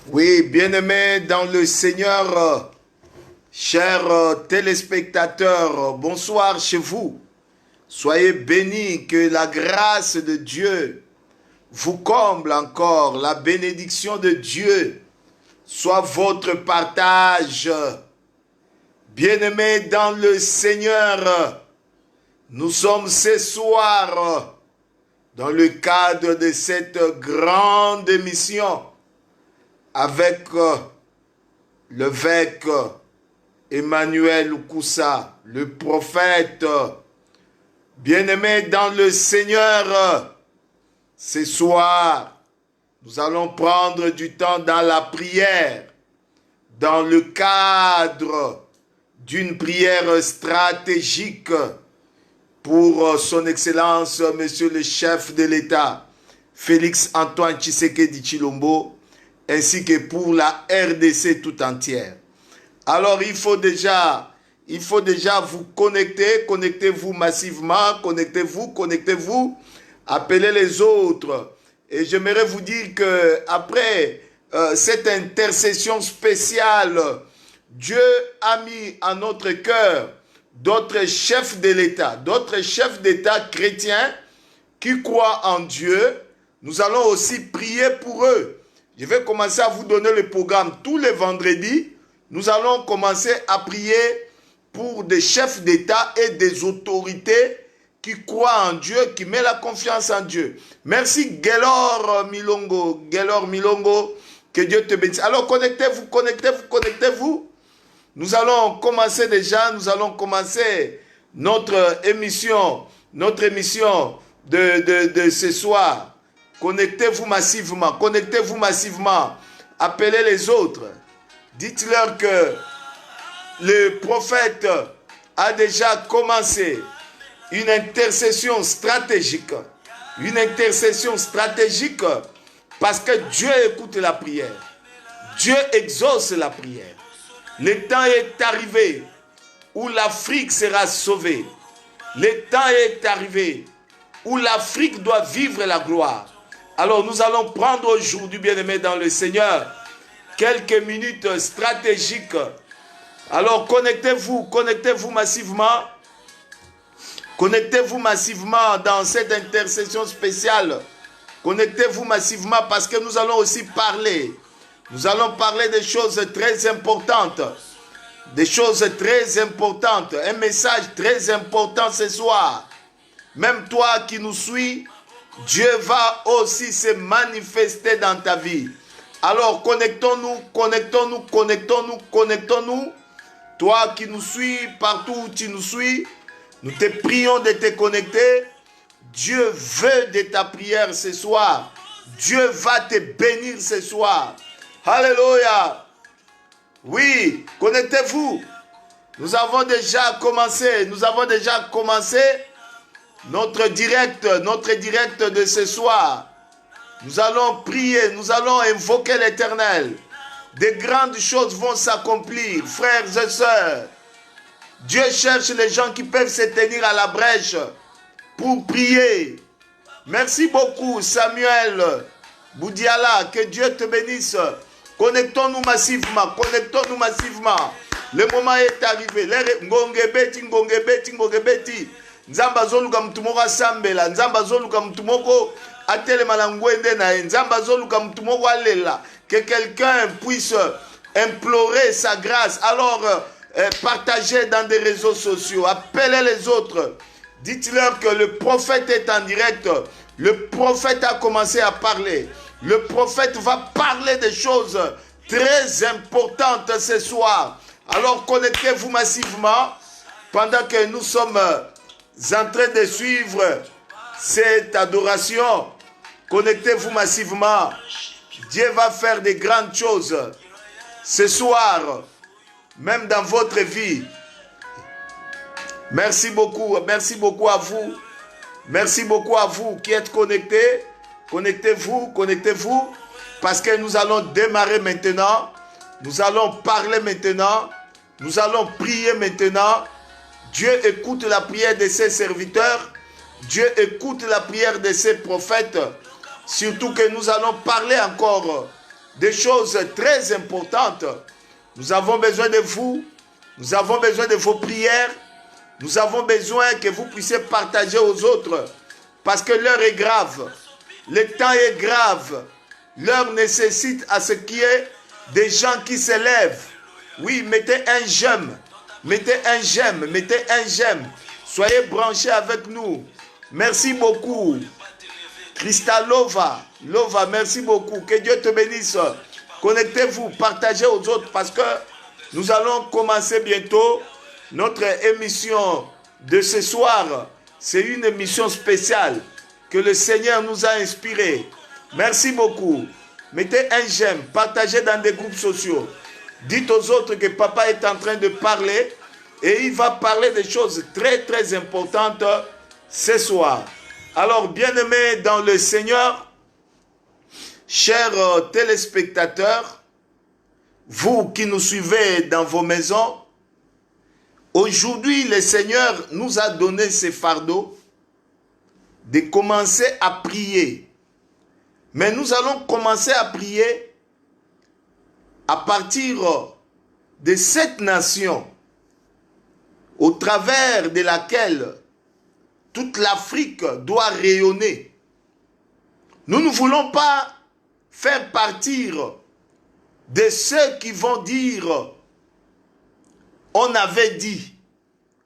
Oui, bien-aimés dans le Seigneur, chers téléspectateurs, bonsoir chez vous. Soyez bénis, que la grâce de Dieu vous comble encore, la bénédiction de Dieu soit votre partage. Bien-aimés dans le Seigneur, nous sommes ce soir dans le cadre de cette grande émission avec l'évêque Emmanuel Koussa, le prophète. Bien-aimé dans le Seigneur, ce soir, nous allons prendre du temps dans la prière, dans le cadre d'une prière stratégique pour son Excellence, Monsieur le chef de l'État, Félix Antoine Tshisekedi Tshilombo, ainsi que pour la RDC tout entière. Alors il faut déjà vous connecter, connectez-vous massivement, connectez-vous, appelez les autres. Et j'aimerais vous dire que après cette intercession spéciale, Dieu a mis à notre cœur d'autres chefs de l'État, d'autres chefs d'État chrétiens qui croient en Dieu. Nous allons aussi prier pour eux. Je vais commencer à vous donner le programme tous les vendredis. Nous allons commencer à prier pour des chefs d'État et des autorités qui croient en Dieu, qui mettent la confiance en Dieu. Merci Gelor Milongo, que Dieu te bénisse. Alors connectez-vous. Nous allons commencer notre émission de ce soir. Connectez-vous massivement. Appelez les autres. Dites-leur que le prophète a déjà commencé une intercession stratégique. Parce que Dieu écoute la prière. Dieu exauce la prière. Le temps est arrivé où l'Afrique sera sauvée. Le temps est arrivé où l'Afrique doit vivre la gloire. Alors nous allons prendre aujourd'hui, bien-aimés dans le Seigneur, quelques minutes stratégiques. Alors connectez-vous massivement. Connectez-vous massivement dans cette intercession spéciale. Connectez-vous massivement parce que nous allons aussi parler. Nous allons parler des choses très importantes. Un message très important ce soir. Même toi qui nous suis, Dieu va aussi se manifester dans ta vie. Alors connectons-nous. Toi qui nous suis, partout où tu nous suis, nous te prions de te connecter. Dieu veut de ta prière ce soir. Dieu va te bénir ce soir. Alléluia. Oui, connectez-vous. Nous avons déjà commencé notre direct de ce soir. Nous allons prier, nous allons invoquer l'Éternel. Des grandes choses vont s'accomplir, frères et sœurs. Dieu cherche les gens qui peuvent se tenir à la brèche pour prier. Merci beaucoup, Samuel Boudiala. Que Dieu te bénisse. Connectons-nous massivement. Le moment est arrivé. Ngongebeti. Nzamba zoluka mtumoko asambela. Nzamba zoluka mtumoko atelema na ngwende na Nzamba zoluka mtumoko alela. Que quelqu'un puisse implorer sa grâce. Alors, partagez dans des réseaux sociaux. Appelez les autres. Dites-leur que le prophète est en direct. Le prophète a commencé à parler. Le prophète va parler des choses très importantes ce soir. Alors connectez-vous massivement pendant que nous sommes en train de suivre cette adoration. Connectez-vous massivement. Dieu va faire de grandes choses ce soir, même dans votre vie. Merci beaucoup à vous. Merci beaucoup à vous qui êtes connectés. Connectez-vous, parce que nous allons démarrer maintenant. Nous allons parler maintenant. Nous allons prier maintenant. Dieu écoute la prière de ses serviteurs. Dieu écoute la prière de ses prophètes. Surtout que nous allons parler encore des choses très importantes. Nous avons besoin de vous. Nous avons besoin de vos prières. Nous avons besoin que vous puissiez partager aux autres. Parce que l'heure est grave. Le temps est grave. L'heure nécessite à ce qu'il y ait des gens qui s'élèvent. Oui, mettez un j'aime. Mettez un j'aime. Mettez un j'aime. Soyez branchés avec nous. Merci beaucoup. Kristalova, Lova, merci beaucoup. Que Dieu te bénisse. Connectez-vous, partagez aux autres parce que nous allons commencer bientôt notre émission de ce soir. C'est une émission spéciale que le Seigneur nous a inspirée. Merci beaucoup. Mettez un j'aime, partagez dans des groupes sociaux. Dites aux autres que papa est en train de parler et il va parler des choses très très importantes ce soir. Alors, bien-aimés dans le Seigneur, chers téléspectateurs, vous qui nous suivez dans vos maisons, aujourd'hui, le Seigneur nous a donné ce fardeau de commencer à prier. Mais nous allons commencer à prier à partir de cette nation au travers de laquelle toute l'Afrique doit rayonner. Nous ne voulons pas faire partir de ceux qui vont dire « on avait dit,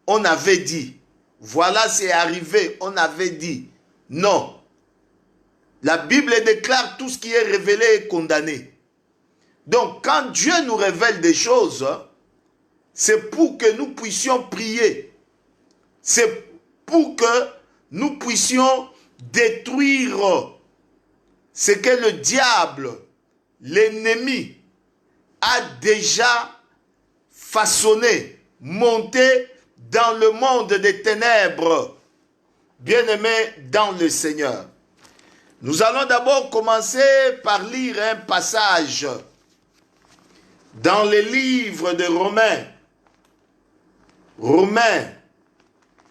on avait dit, voilà c'est arrivé, on avait dit ». Non. La Bible déclare tout ce qui est révélé et condamné. Donc quand Dieu nous révèle des choses, c'est pour que nous puissions prier. C'est pour que nous puissions détruire ce que le diable, l'ennemi, a déjà façonné, monté dans le monde des ténèbres. Bien-aimés dans le Seigneur. Nous allons d'abord commencer par lire un passage dans les livres de Romains. Romains,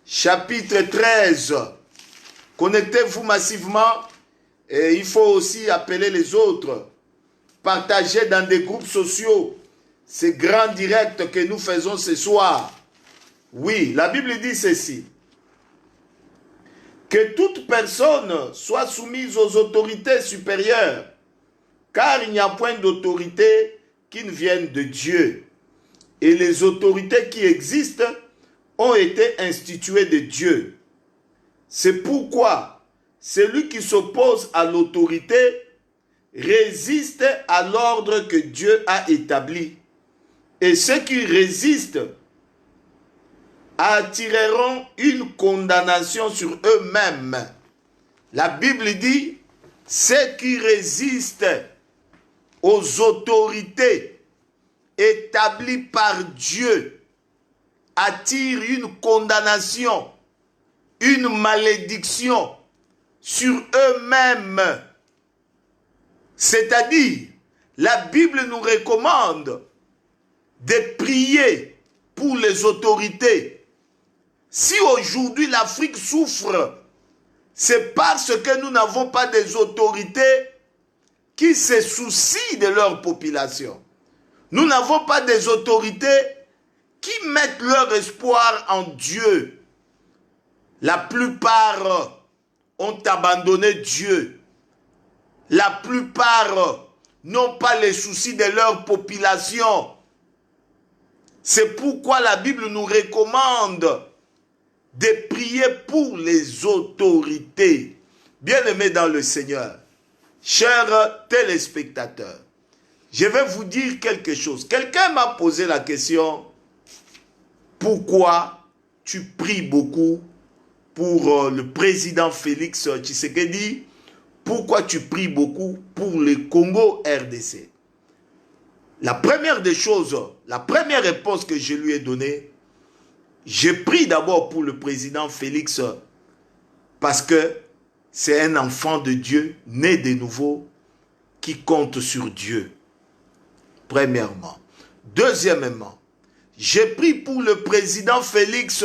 chapitre 13. Connectez-vous massivement et il faut aussi appeler les autres. Partagez dans des groupes sociaux ces grands directs que nous faisons ce soir. Oui, la Bible dit ceci. Que toute personne soit soumise aux autorités supérieures, car il n'y a point d'autorité qui ne vienne de Dieu. Et les autorités qui existent ont été instituées de Dieu. C'est pourquoi celui qui s'oppose à l'autorité résiste à l'ordre que Dieu a établi. Et ceux qui résistent attireront une condamnation sur eux-mêmes. La Bible dit, ceux qui résistent aux autorités établies par Dieu attirent une condamnation, une malédiction sur eux-mêmes. C'est-à-dire, la Bible nous recommande de prier pour les autorités. Si aujourd'hui l'Afrique souffre, c'est parce que nous n'avons pas des autorités qui se soucient de leur population. Nous n'avons pas des autorités qui mettent leur espoir en Dieu. La plupart ont abandonné Dieu. La plupart n'ont pas les soucis de leur population. C'est pourquoi la Bible nous recommande de prier pour les autorités. Bien-aimés dans le Seigneur, chers téléspectateurs, je vais vous dire quelque chose. Quelqu'un m'a posé la question, pourquoi tu pries beaucoup pour le président Félix Tshisekedi? Pourquoi tu pries beaucoup pour le Congo RDC? La première des choses, la première réponse que je lui ai donnée, je prie d'abord pour le président Félix parce que c'est un enfant de Dieu, né de nouveau, qui compte sur Dieu. Premièrement. Deuxièmement, je prie pour le président Félix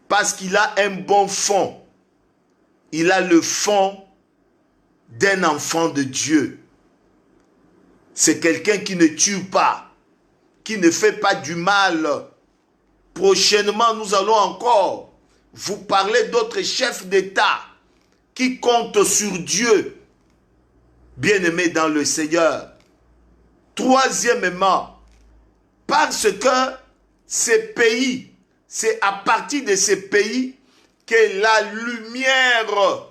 parce qu'il a un bon fond. Il a le fond d'un enfant de Dieu. C'est quelqu'un qui ne tue pas, qui ne fait pas du mal. Prochainement, nous allons encore vous parler d'autres chefs d'État qui comptent sur Dieu, bien-aimés dans le Seigneur. Troisièmement, parce que ces pays, c'est à partir de ces pays que la lumière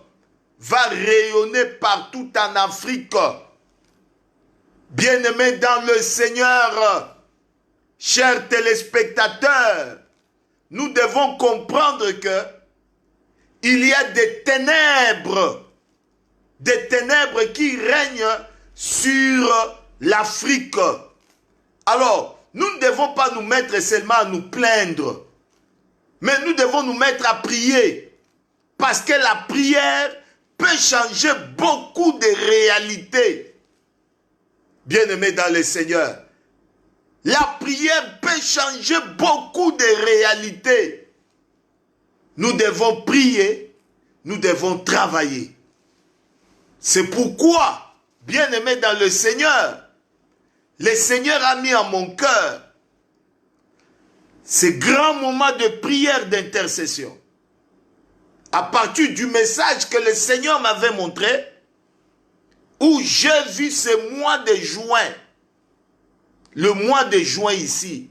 va rayonner partout en Afrique. Bien-aimés dans le Seigneur, chers téléspectateurs, nous devons comprendre que il y a des ténèbres qui règnent sur l'Afrique. Alors, nous ne devons pas nous mettre seulement à nous plaindre, mais nous devons nous mettre à prier, parce que la prière peut changer beaucoup de réalités. Bien-aimés dans le Seigneur, la prière peut changer beaucoup de réalités. Nous devons prier, nous devons travailler. C'est pourquoi, bien-aimés dans le Seigneur a mis en mon cœur ces grands moments de prière d'intercession. À partir du message que le Seigneur m'avait montré, où j'ai vu ce mois de juin, le mois de juin ici,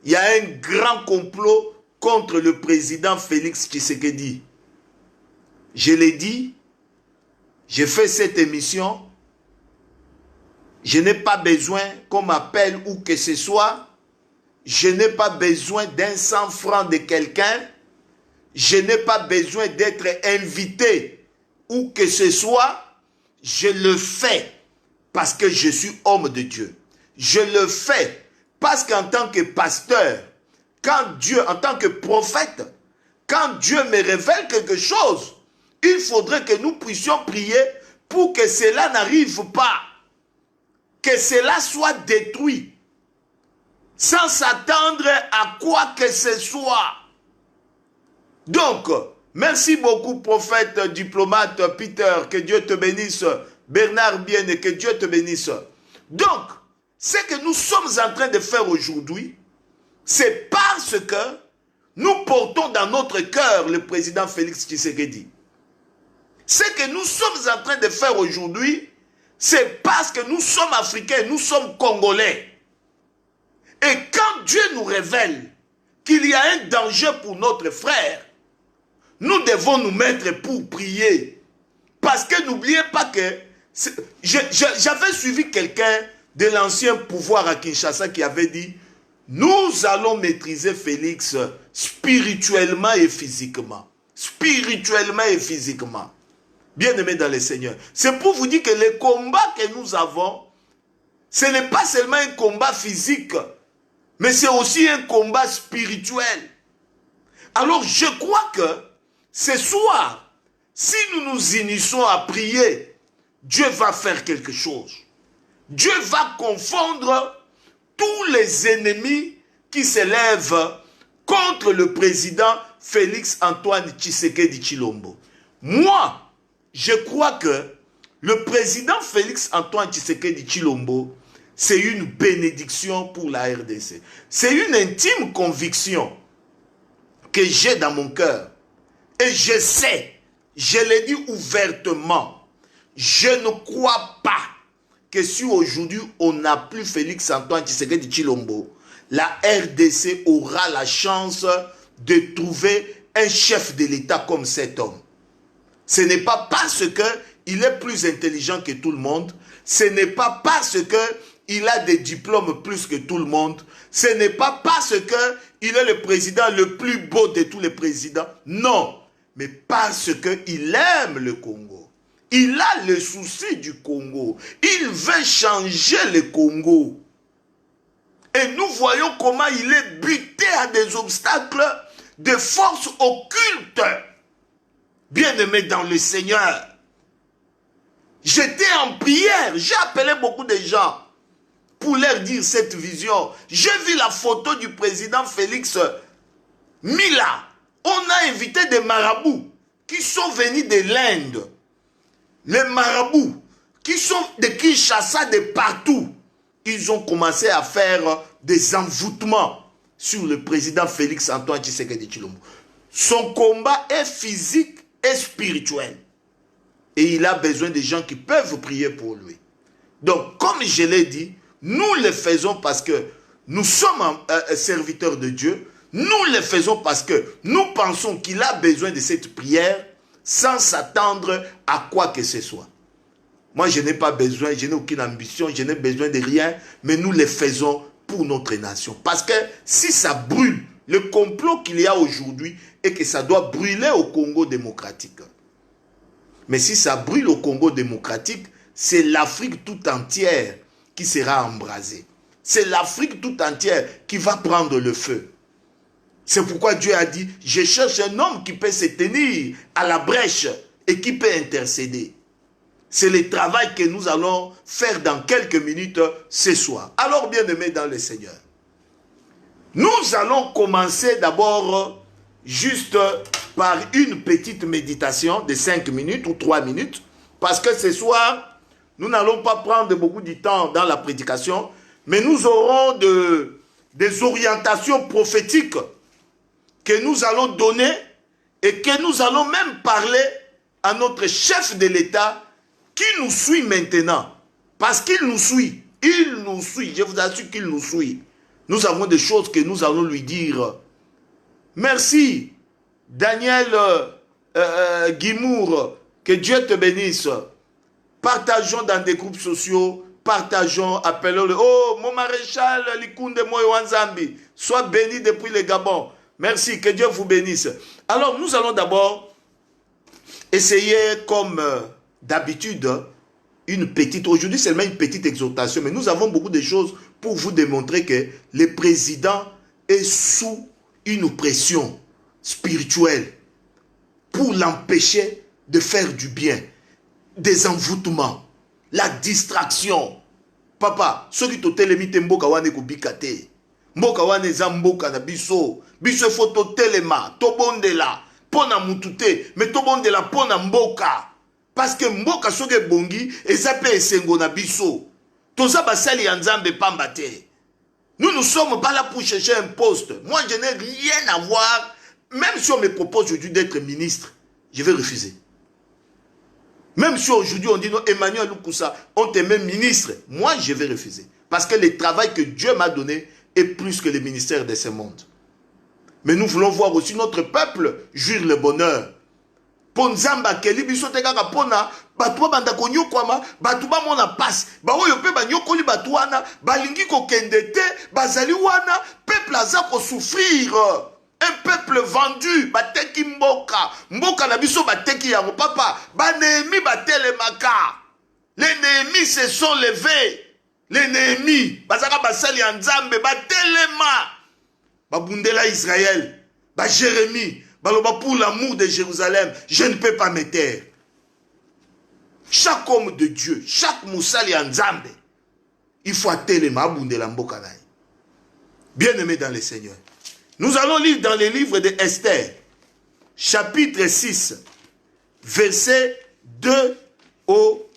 il y a un grand complot contre le président Félix Tshisekedi. Je l'ai dit, j'ai fait cette émission, je n'ai pas besoin qu'on m'appelle ou que ce soit, je n'ai pas besoin d'un 100 francs de quelqu'un, je n'ai pas besoin d'être invité ou que ce soit, je le fais parce que je suis homme de Dieu. Je le fais parce qu'en tant que pasteur, quand Dieu, en tant que prophète, quand Dieu me révèle quelque chose, il faudrait que nous puissions prier pour que cela n'arrive pas, que cela soit détruit, sans s'attendre à quoi que ce soit. Donc, merci beaucoup, prophète, diplomate, Peter, que Dieu te bénisse, Bernard Bien, et que Dieu te bénisse. Donc, ce que nous sommes en train de faire aujourd'hui, c'est parce que nous portons dans notre cœur le président Félix Tshisekedi. Ce que nous sommes en train de faire aujourd'hui, c'est parce que nous sommes Africains, nous sommes Congolais. Et quand Dieu nous révèle qu'il y a un danger pour notre frère, nous devons nous mettre pour prier. Parce que n'oubliez pas que j'avais suivi quelqu'un de l'ancien pouvoir à Kinshasa qui avait dit « Nous allons maîtriser Félix spirituellement et physiquement. » Spirituellement et physiquement. Bien-aimés dans le Seigneur. C'est pour vous dire que les combats que nous avons, ce n'est pas seulement un combat physique, mais c'est aussi un combat spirituel. Alors je crois que ce soir, si nous nous unissons à prier, Dieu va faire quelque chose. Dieu va confondre tous les ennemis qui s'élèvent contre le président Félix Antoine Tshisekedi Tshilombo. Moi, je crois que le président Félix Antoine Tshisekedi Tshilombo, c'est une bénédiction pour la RDC. C'est une intime conviction que j'ai dans mon cœur. Et je sais, je l'ai dit ouvertement, je ne crois pas que si aujourd'hui on n'a plus Félix Antoine Tshisekedi Tshilombo, la RDC aura la chance de trouver un chef de l'État comme cet homme. Ce n'est pas parce qu'il est plus intelligent que tout le monde, ce n'est pas parce qu'il a des diplômes plus que tout le monde, ce n'est pas parce qu'il est le président le plus beau de tous les présidents, non, mais parce qu'il aime le Congo. Il a le souci du Congo. Il veut changer le Congo. Et nous voyons comment il est buté à des obstacles de forces occultes. Bien-aimés dans le Seigneur, j'étais en prière, j'ai appelé beaucoup de gens pour leur dire cette vision. J'ai vu la photo du président Félix Mila. On a invité des marabouts qui sont venus de l'Inde. Les marabouts, qui sont de Kinshasa, de partout, ils ont commencé à faire des envoûtements sur le président Félix Antoine Tshisekedi Tshilombo. Son combat est physique et spirituel. Et il a besoin de gens qui peuvent prier pour lui. Donc, comme je l'ai dit, nous le faisons parce que nous sommes serviteurs de Dieu. Nous le faisons parce que nous pensons qu'il a besoin de cette prière sans s'attendre à quoi que ce soit. Moi, je n'ai pas besoin, je n'ai aucune ambition, je n'ai besoin de rien, mais nous le faisons pour notre nation. Parce que si ça brûle, le complot qu'il y a aujourd'hui est que ça doit brûler au Congo démocratique. Mais si ça brûle au Congo démocratique, c'est l'Afrique tout entière qui sera embrasée. C'est l'Afrique tout entière qui va prendre le feu. C'est pourquoi Dieu a dit, je cherche un homme qui peut se tenir à la brèche et qui peut intercéder. C'est le travail que nous allons faire dans quelques minutes ce soir. Alors, bien-aimés dans le Seigneur, nous allons commencer d'abord juste par une petite méditation de 5 minutes ou 3 minutes, parce que ce soir, nous n'allons pas prendre beaucoup de temps dans la prédication, mais nous aurons des orientations prophétiques que nous allons donner et que nous allons même parler à notre chef de l'État qui nous suit maintenant. Parce qu'il nous suit. Il nous suit. Je vous assure qu'il nous suit. Nous avons des choses que nous allons lui dire. Merci, Daniel Guimour. Que Dieu te bénisse. Partageons dans des groupes sociaux. Partageons, appelons-le. Oh, mon maréchal Likunde Moyoanzambi. Sois béni depuis le Gabon. Merci, que Dieu vous bénisse. Alors, nous allons d'abord essayer, comme d'habitude, une petite, aujourd'hui seulement une petite exhortation, mais nous avons beaucoup de choses pour vous démontrer que le président est sous une pression spirituelle pour l'empêcher de faire du bien, des envoûtements, la distraction. Papa, ceux qui te limite mboka wane kubikate. Mboka wane za mboka na biso. Biso foto telema, tobondela, pona mutute, mais tobondela pona mboka. Parce que mboka soge bongi, ezape esengo na biso. Toza basali ya nzambe pambate. Nous ne sommes pas là pour chercher un poste. Moi, je n'ai rien à voir. Même si on me propose aujourd'hui d'être ministre, je vais refuser. Même si aujourd'hui on dit non, Emmanuel Lukusa, on te met ministre, moi je vais refuser. Parce que le travail que Dieu m'a donné est plus que le ministère de ce monde. Mais nous voulons voir aussi notre peuple jouir le bonheur. Ponzamba keli biso te kaka pona batwa banda konyo kwama batuba mona passe ba oyo pe ba nyokoli batwana balingi ko kendete bazali wana peuple aza ko souffrir. Un peuple vendu, bateki mboka. Mboka na biso bateki yango papa. Ba Néhémie batele maka. Les Néhémies se sont levés. Les Néhémies, bazaka basali ya nzambe batelema. Ba bundela Israël. Ba Jérémie, baloba pour l'amour de Jérusalem, je ne peux pas me taire. Chaque homme de Dieu, chaque moussali ya nzambe, il faut atelema bundela mboka na. Bien-aimé dans le Seigneur. Nous allons lire dans les livres de Esther, chapitre 6, verset 2 au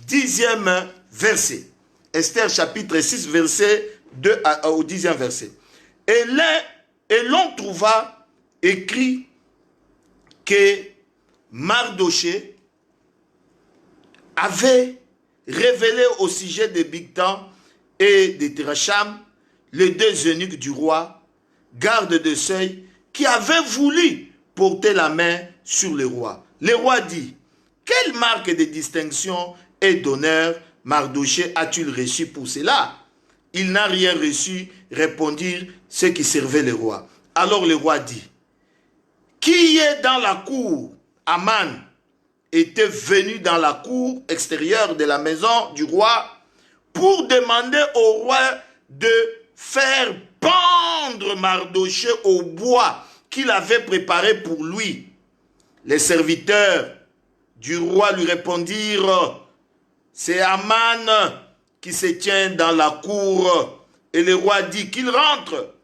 10e verset. Esther, chapitre 6, verset 2 au 10e verset. Et l'on trouva écrit que Mardoché avait révélé au sujet de Bigtan et de Teracham, les deux eunuques du roi, garde de seuil, qui avait voulu porter la main sur le roi. Le roi dit, quelle marque de distinction et d'honneur Mardoché a-t-il reçu pour cela? Il n'a rien reçu, répondirent ceux qui servaient le roi. Alors le roi dit, qui est dans la cour? Aman était venu dans la cour extérieure de la maison du roi pour demander au roi de faire pendre Mardoché au bois qu'il avait préparé pour lui. Les serviteurs du roi lui répondirent, c'est Aman qui se tient dans la cour. Et le roi dit qu'il rentre.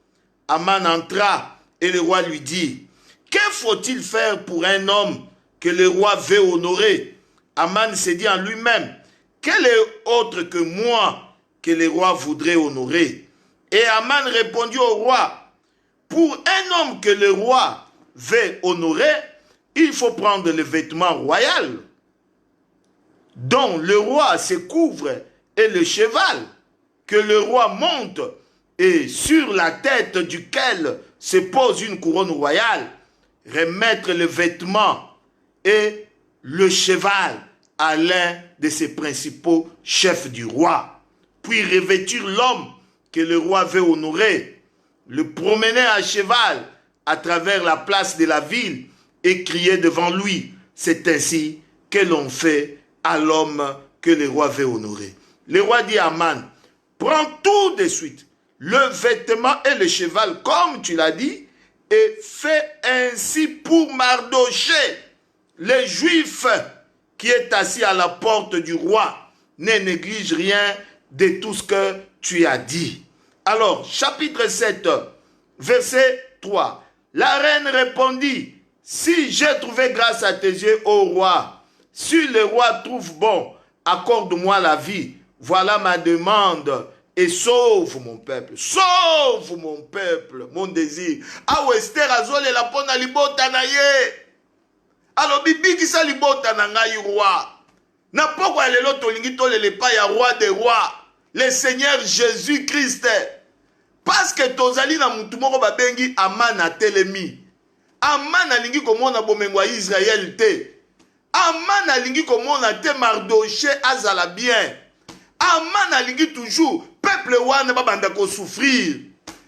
Aman entra et le roi lui dit, que faut-il faire pour un homme que le roi veut honorer? Aman se dit en lui-même, quel est autre que moi que les rois voudraient honorer? Et Aman répondit au roi, pour un homme que le roi veut honorer, il faut prendre le vêtement royal dont le roi se couvre et le cheval que le roi monte et sur la tête duquel se pose une couronne royale, remettre le vêtement et le cheval à l'un de ses principaux chefs du roi, puis revêtir l'homme que le roi veut honorer, le promener à cheval à travers la place de la ville et crier devant lui. C'est ainsi que l'on fait à l'homme que le roi veut honorer. Le roi dit à Aman, prends tout de suite, le vêtement et le cheval, comme tu l'as dit, et fais ainsi pour Mardoché, le juif qui est assis à la porte du roi. Ne néglige rien de tout ce que tu as dit. Alors, chapitre 7, verset 3. La reine répondit, si j'ai trouvé grâce à tes yeux, ô roi, si le roi trouve bon, accorde-moi la vie. Voilà ma demande et sauve mon peuple. Sauve mon peuple, mon désir. Ah, Esther azole la pona libota na ye. Alors, bibi qui sa libota na ngai roi. Na pokwa lelo tolingi tolele pa ya roi des rois, le Seigneur Jésus-Christ. Parce que tozali na mutu moko babengi Aman atelemi. Aman alingi komona bomengo ya Israël te. Aman alingi komona te Mardoché azala bien. Aman alingi toujours peuple wana babanda ko souffrir.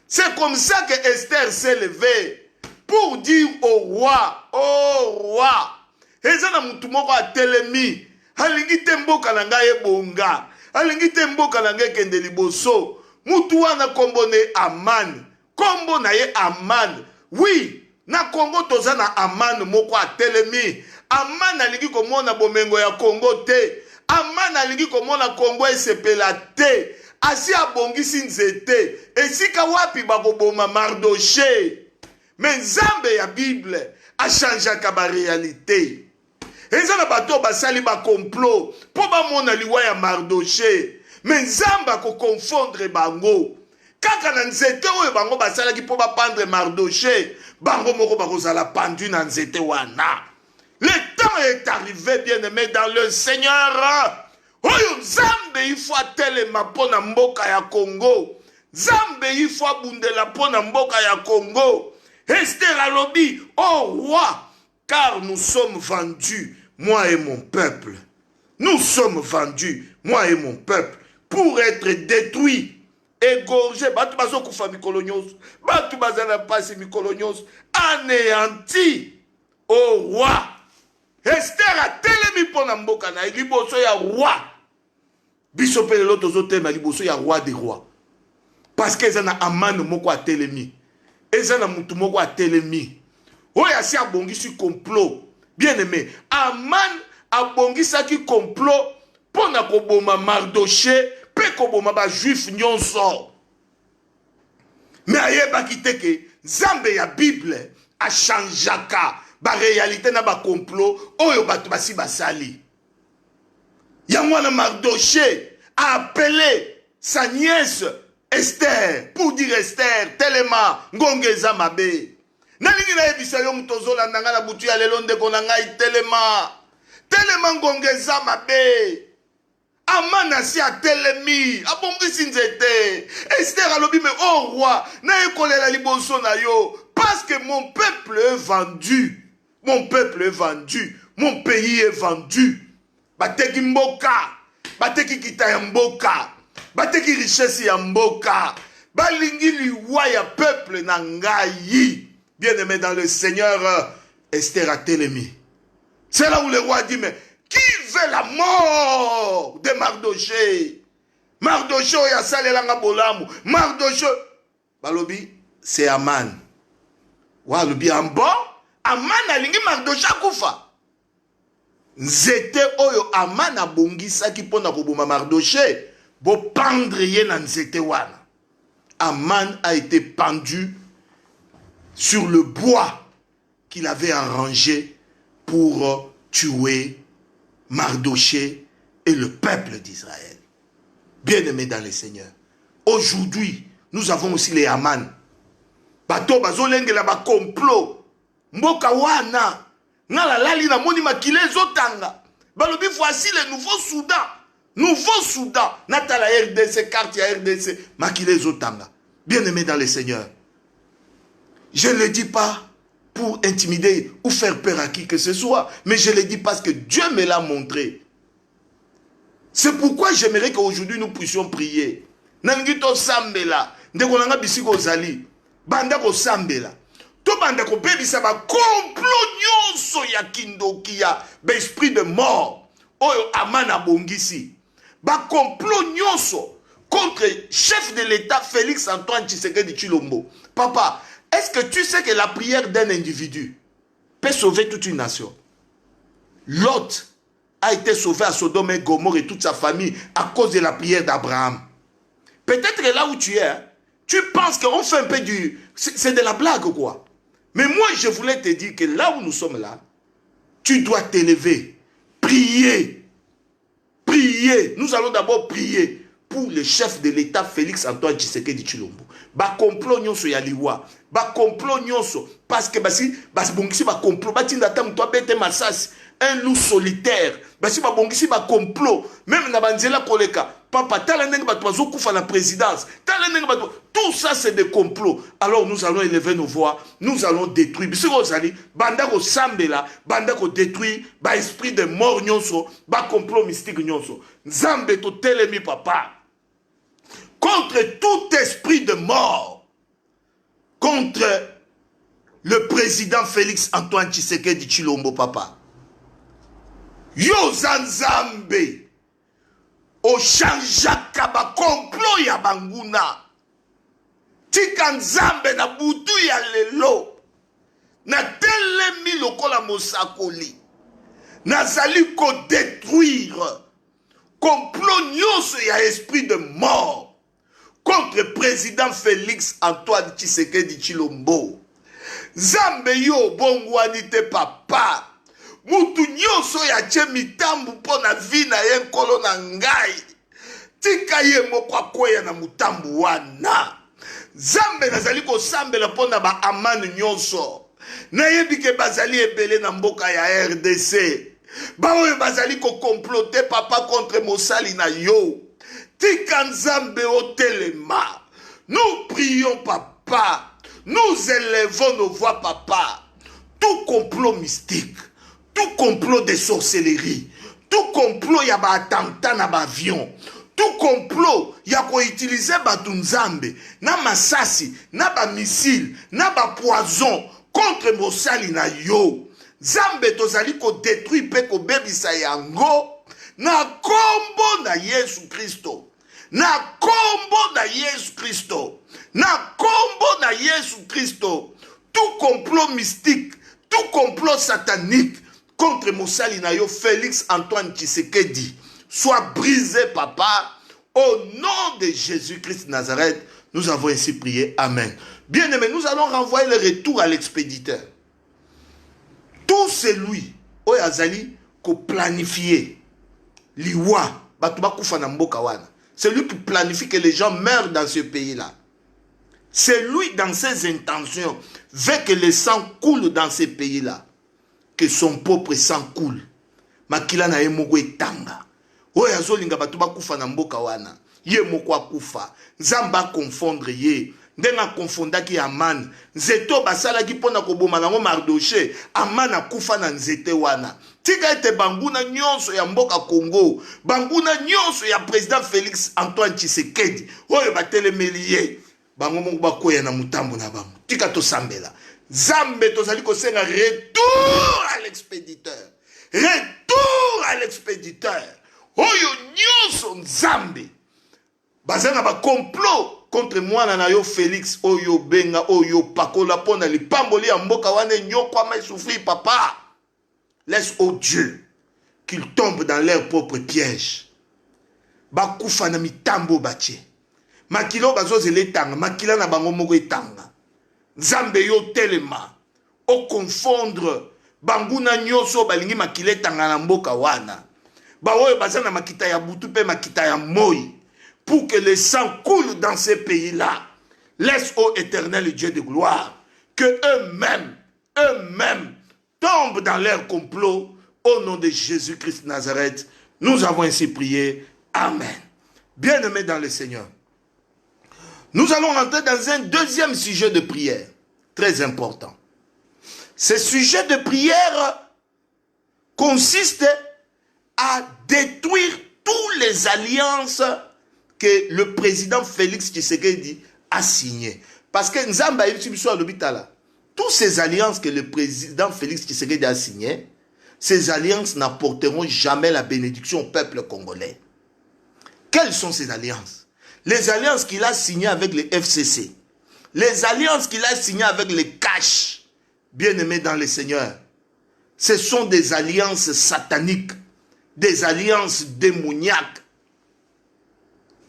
C'est comme ça que Esther s'est levée pour dire au roi, oh roi, ezana mutu moko atelemi, alingi te mboka na ngai ebonga, alingi te mboka na ngai kende liboso. Mutu wana kombo ne Aman, kombo na ye Aman. Oui, na Congo toza na Aman moko atelemi. Aman alingi komona bomengo ya Congo te. Aman alingi komona Congo esepela te. Asi abongisi nzete. Esika wapi bakoboma Mardoché. Mais Nzambe ya Bible a changé ba réalité. Ezana bato basali ba complot po ba mona liwa ya Mardoché. Mais Nzambe ko confondre bango. Kaka na nzete oyo bango basalaki po ba pendre Mardoché, bango moko bakozala pendu na nzete wana. Le temps est arrivé, bien-aimé dans le Seigneur. Oyo Nzambe il faut telema pona mboka ya Congo. Nzambe il faut bundela pona mboka ya Congo. Esther alobi, oh roi, car nous sommes vendus, moi et mon peuple. Nous sommes vendus, moi et mon peuple, pour être détruits, égorgés, batu bazo kufa mikolonyos, batu bazana pasi mikolonyos, anéantis, oh roi. Esther a telemi pona mboka na liboso ya roi. Biso pe lelo tozo tema liboso ya roi des rois. Parce que ezana Aman moko a telemi. Ezana mutu moko a telemi. Oya si abongisi complot. Bien aimé, Aman abongisaki complot pona koboma Mardoché pe koboma ba juif nyonso. Mais ayebaki te ke Nzambe ya Bible a changeaka ba réalité na ba complot oyo batu basi basali. Yangwana Mardoché a appelé sa nièce Esther pour dire Esther telema ngongeza mabe. Nalingi na yebisa yo mutozola nanga na butu ya lelo ndeko na ngai telema ngongeza mabe. Aman asi a telemi abongisi nzete. Esther alobi me oh roi na ekolela liboso na yo parce que mon peuple est vendu. Mon peuple est vendu. Mon pays est vendu. Bateki mboka, bateki kita ya mboka, bateki richesse ya mboka, balingi liwa ya peuple na ngai. Bien-aimé dans le Seigneur, Esther a telemi. C'est là où le roi dit, mais qui veut la mort de Mardoché? Mardoché oya salelanga bolamu. Mardoché, balobi, c'est Aman. Walobi ambo, Aman alingi Mardoché akufa. Nzete oyo Aman abongisaki pona koboma Mardoché, bo pendre ye na nzete wana. Aman a été pendu sur le bois qu'il avait arrangé pour tuer Mardoché et le peuple d'Israël. Bien-aimés dans le Seigneur, aujourd'hui, nous avons aussi les Haman. Bato bazolengela ba complot. Mboka wana. Ngala lali na moni makile zotanga. Balobi voici le nouveau Soudan. Nouveau Soudan. Natala RDC, carte ya RDC. Makile zotanga. Bien-aimés dans le Seigneur. Je ne le dis pas pour intimider ou faire peur à qui que ce soit. Mais je le dis parce que Dieu me l'a montré. C'est pourquoi j'aimerais qu'aujourd'hui nous puissions prier. Nangito sambela. Ndeko nanga bisiko zali. Banda ko sambela. To banda ko bebisa ba complot nyonso ya kindoki ya ba esprit de mort. Oyo amana bongisi. Ba complot nyonso contre chef de l'État Félix Antoine Tshisekedi Tshilombo. Papa, est-ce que tu sais que la prière d'un individu peut sauver toute une nation? Lot a été sauvé à Sodome et Gomorrhe et toute sa famille à cause de la prière d'Abraham. Peut-être que là où tu es, hein, tu penses qu'on fait un peu du... C'est de la blague quoi. Mais moi je voulais te dire que là où nous sommes là, tu dois t'élever, prier, prier. Nous allons d'abord prier pour le chef de l'État Félix Antoine Tshisekedi Tshilombo. Ba complot nyonso ya liwa, ba complot nyonso parce que basi bongisi ba complot batinda tam toi bete masasi. Un loup solitaire. Basi ba bongisi ba complot. Même na banzela koleka. Papa, tala ndenge bato bazokufa la présidence. Tala ndenge bato. Tout ça c'est des complots. Alors nous allons élever nos voix. Nous allons détruire. Bisi ko zali banda ko sambela, banda ko détruire ba esprit de mort nyonso, ba complot mystique nyonso. Nzambe to telemi papa. Contre tout esprit de mort. Contre le président Félix Antoine Tshisekedi Tshilombo papa. Yo Zanzambe o chanjaka ba complot ya banguna tika nzambe na butu ya lelo na telemi lokola mosakoli nazali ko détruire complot nyonso ya esprit de mort contre président Félix Antoine Tshisekedi Tshilombo. Zambe yo bongwani te papa. Mutu nyonso ya che mitambu po na vi na ye nkolo na ngai. Tika ye moko akwea na mutambu wana. Zambe nazali ko sambela po na ba amani nyonso. Na yebike bazali ebele na mboka ya RDC. Baoye bazali ko comploter papa contre mosali na yo. Tika nzambe o telema. Nous prions papa. Nous élevons nos voix papa. Tout complot mystique. Tout complot de sorcellerie, tout complot ya ba attentat na ba avion, tout complot ya ko utiliser batu nzambe na masasi, na ba missile, na ba poison contre mosali na yo. Nzambe tozali ko détruire pe ko bebisa yango na kombo na Yesu Kristo. Na kombo na Yesu Kristo. Na kombo na Yesu Kristo. Tout complot mystique, tout complot satanique contre Moussali Nayo Félix Antoine Tshisekedi soit brisé papa au nom de Jésus-Christ Nazareth. Nous avons ainsi prié. Amen. Bien aimé, nous allons renvoyer le retour à l'expéditeur. Tout celui au Yazali ko planifié liwa batuba kufa na mboka wana. C'est lui qui planifie que les gens meurent dans ce pays-là. C'est lui dans ses intentions veut que le sang coule dans ce pays-là. Que son propre sang coule. Makila na ye moko etanga. Oyo azolinga bato bakufa na mboka wana. Ye moko akufa. Nzamba confondre ye. Ndenga confondaki Aman. Nzeto basalaki pona koboma nango Mardoché. Aman akufa na nzete wana. Tika ete banguna nyonso ya mboka Congo. Banguna nyonso ya président Félix Antoine Tshisekedi. Oyo batelemeli ye. Bango moko bakoya na mutambo na bango. Tika to sambela. Zambe tozali kosenga retour à l'expéditeur. Retour à l'expéditeur. Oyo nyonso nzambe. Bazanga ba complot contre moi na yo Félix oyo benga oyo pakola pona lipamboli ya mboka wane nyoko ama souffrir papa. Laisse au Dieu qu'il tombe dans leur propre piège. Bakufa na mitambo bache. Makilo bazozele tanga, makila na bango moko etanga. Nzambe yo telema o confondre banguna nyonso balingi makile tanga na mboka wana. Baoye bazana makita ya butu pe makita ya moi. Pour que le sang coule dans ces pays-là. Laisse ô éternel Dieu de gloire que eux-mêmes tombent dans leur complot au nom de Jésus-Christ Nazareth. Nous avons ainsi prié. Amen. Bien-aimés dans le Seigneur, nous allons rentrer dans un deuxième sujet de prière, très important. Ce sujet de prière consiste à détruire toutes les alliances que le président Félix Tshisekedi a signées. Parce que Nzamba à l'hôpital, toutes ces alliances que le président Félix Tshisekedi a signées, ces alliances n'apporteront jamais la bénédiction au peuple congolais. Quelles sont ces alliances? Les alliances qu'il a signées avec les FCC, les alliances qu'il a signées avec les Cash, bien-aimés dans le Seigneur, ce sont des alliances sataniques, des alliances démoniaques.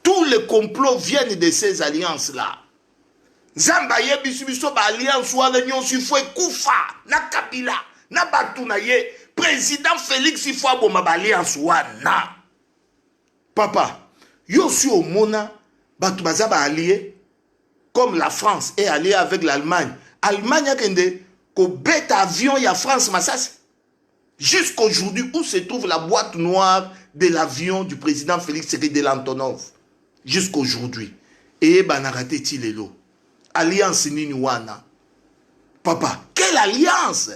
Tous les complots viennent de ces alliances-là. Zambaye bisubiso ba alliance wana nyonso ifo ekufa na Kabila na batuna ye président Félix ifo aboma ba alliance wana. Papa, yo si au mona batu baza ba allié comme la France est alliée avec l'Allemagne. Allemagne a kende ko bête avion ya France Massas. Jusqu'aujourd'hui où se trouve la boîte noire de l'avion du président Félix Tshisekedi de l'Antonov. Jusqu'aujourd'hui. Et banarate tilelo. Alliance nini wana. Papa, quelle alliance?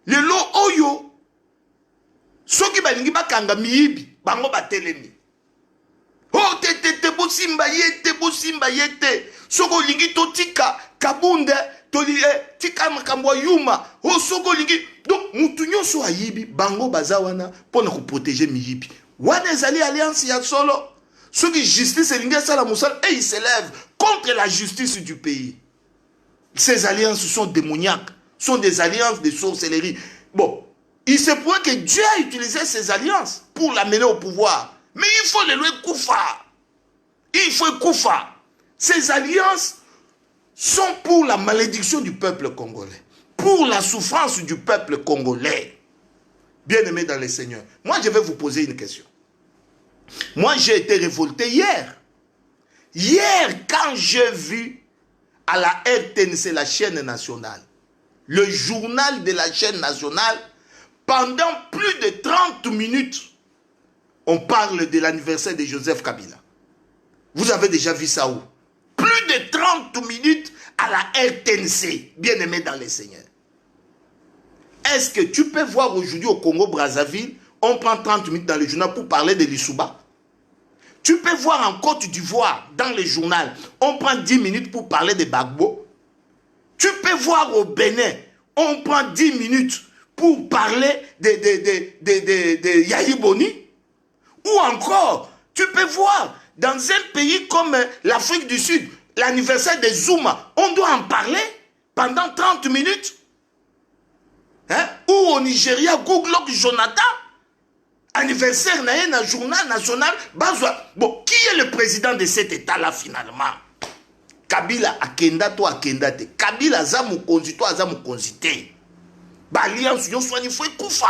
Le lo oyo. Soki balingi bakanga miyibi, bango batelemi. Oh te bosimba yete. Soko lingi to tika kabunde toli tika makambo yuma. Oh soko lingi. Donc mutu nyonso ayibi bango bazawana pona ko protéger miyibi. Wana ezali alliance ya solo. Ceux qui justice et ils s'élèvent contre la justice du pays. Ces alliances sont démoniaques, sont des alliances de sorcellerie. Bon, il se pourrait que Dieu a utilisé ces alliances pour l'amener au pouvoir. Mais il faut les louer Koufa. Il faut Koufa. Ces alliances sont pour la malédiction du peuple congolais, pour la souffrance du peuple congolais. Bien-aimés dans le Seigneur, moi je vais vous poser une question. Moi, j'ai été révolté hier. Hier, quand j'ai vu à la RTNC, la chaîne nationale, le journal de la chaîne nationale, pendant plus de 30 minutes, on parle de l'anniversaire de Joseph Kabila. Vous avez déjà vu ça où? Plus de 30 minutes à la RTNC, bien-aimé dans les Seigneurs. Est-ce que tu peux voir aujourd'hui au Congo-Brazzaville, on prend 30 minutes dans le journal pour parler de l'Issouba? Tu peux voir en Côte d'Ivoire, dans le journal, on prend 10 minutes pour parler de Gbagbo. Tu peux voir au Bénin, on prend 10 minutes pour parler de Yahi Boni. Ou encore, tu peux voir dans un pays comme l'Afrique du Sud, l'anniversaire de Zuma, on doit en parler pendant 30 minutes. Hein? Ou au Nigeria, Goodluck Jonathan, anniversaire na journal national. Bon, qui est le président de cet état-là finalement? Kabila akenda to akenda te. Kabila za mukonzi to aza mukonzi te. Ba alliance yo soigné il faut kufa.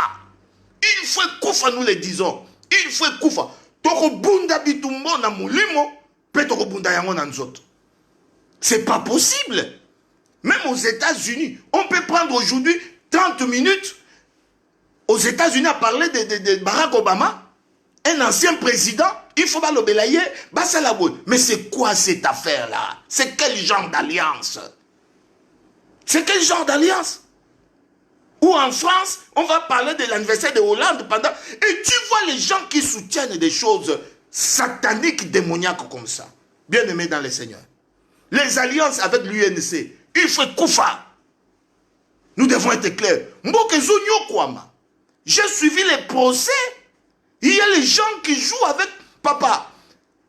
Il faut kufa, nous le disons. Il faut kufa. Toko bunda bitumbo na mulimo, pe toko bunda yango na nzoto. C'est pas possible. Même aux États-Unis, on peut prendre aujourd'hui 30 minutes aux États-Unis à parler de Barack Obama, un ancien président. Il faut pas l'obélayer, mais c'est quoi cette affaire-là? C'est quel genre d'alliance? C'est quel genre d'alliance? Ou en France, on va parler de l'anniversaire de Hollande pendant... Et tu vois les gens qui soutiennent des choses sataniques, démoniaques comme ça. Bien-aimés dans le Seigneur. Les alliances avec l'UNC, il faut Koufa. Nous devons être clairs. J'ai suivi les procès. Il y a les gens qui jouent avec papa.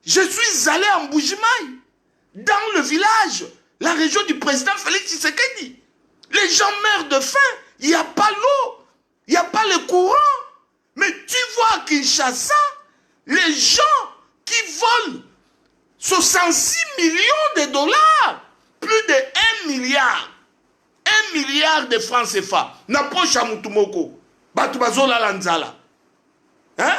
Je suis allé en Bougimaï, dans le village, la région du président Félix Tshisekedi. Les gens meurent de faim. Il n'y a pas l'eau. Il n'y a pas le courant. Mais tu vois à Kinshasa, les gens qui volent 66 millions de dollars, plus de 1 milliard. 1 milliard de francs CFA. N'approche à Moutoumoko. Batubazola Lanzala. Hein?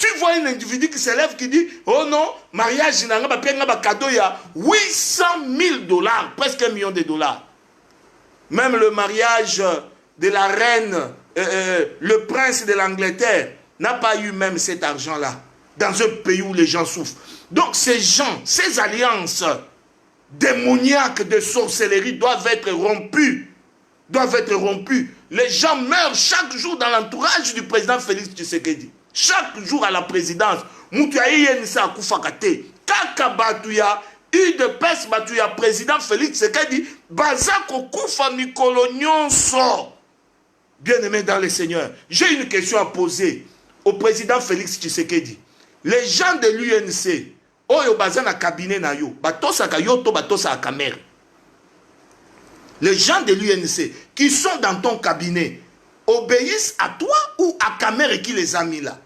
Tu vois un individu qui s'élève qui dit, oh non, mariage, n'a pas cadeau, il y a 800 000 dollars, presque 1 million de dollars. Même le mariage de la reine, le prince de l'Angleterre, n'a pas eu même cet argent-là, dans un pays où les gens souffrent. Donc ces gens, ces alliances démoniaques de sorcellerie doivent être rompues. Doivent être rompus. Les gens meurent chaque jour dans l'entourage du président Félix Tshisekedi. Chaque jour à la présidence. UDPS Batuya, président Félix Tshisekedi, Bazako Koufa Mikolo Nyonso. Bien-aimé dans le Seigneur, j'ai une question à poser au président Félix Tshisekedi. Les gens de l'UNC, Oyo Bazana cabinet na yo, Batosa Kayoto, Batosa Kamer. Les gens de l'UNC qui sont dans ton cabinet obéissent à toi ou à Kamer qui les a mis là?